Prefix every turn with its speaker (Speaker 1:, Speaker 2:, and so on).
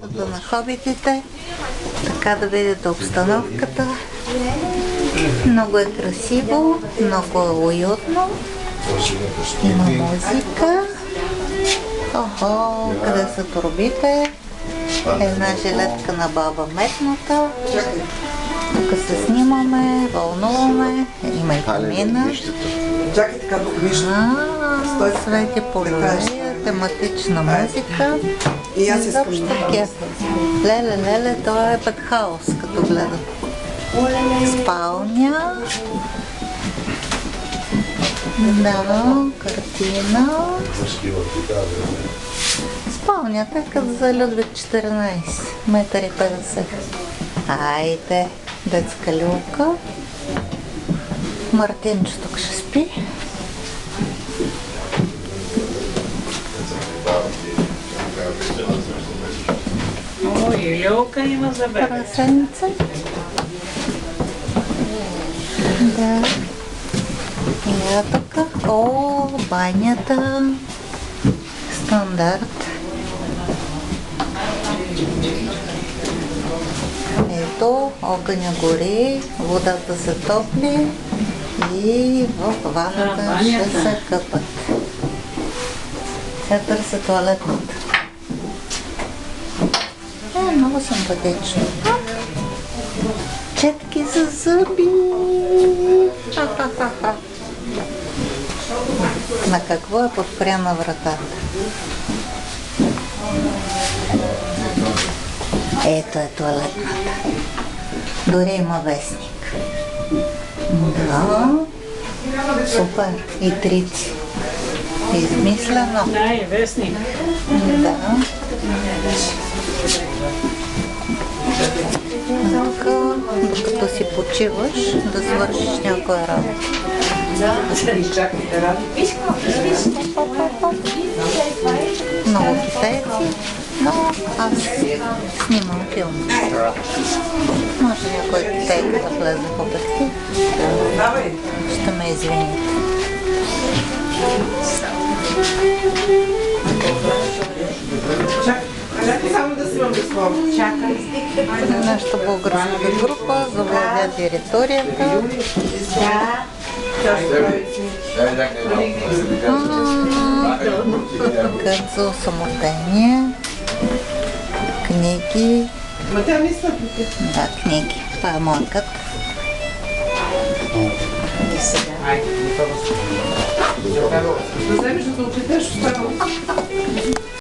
Speaker 1: мястото на хобитите, така да видите обстановката. Много е красиво, много е уютно. Има музика. Охо, къде са турбите? Една жилетка на баба Метната. Тук се снимаме, вълнуваме. Има и камина.
Speaker 2: Чакай така,
Speaker 1: Свети по галерия, тематична музика.
Speaker 2: И аз искам
Speaker 1: да. Леле, това е пентхаус, като гледам. Спалня. Да, картина. Спалнята е като за Людвиг 14, 1,50 м. Айде, детска люлка. Мартинчо тук ще спи.
Speaker 3: Ой, люлка има за бебе.
Speaker 1: Прасенце. Да. И я тук. О, банята. Стандарт. Ето, огъня гори, водата се топли и в ваната ще се къпат. Сега търся туалетната. Много симпатично. Четки за зъби. На какво е подпряна вратата? Ето е туалетната. Дори има вестник. Да. Супер. И трици. Измислено.
Speaker 3: Да, и вестник.
Speaker 1: Да. Докато си почиваш, да свършиш някоя работа. Много китайци, но аз снимам филм. Може някой китайка да влезе в обектив. Ще ме извините.
Speaker 2: Само да снимам безсловно.
Speaker 1: Нашата българска група завладя територията. Кът за самотение. Книги. Да, книги. Това е моят кът. И сега.
Speaker 2: Да вземеш да се отчетеш,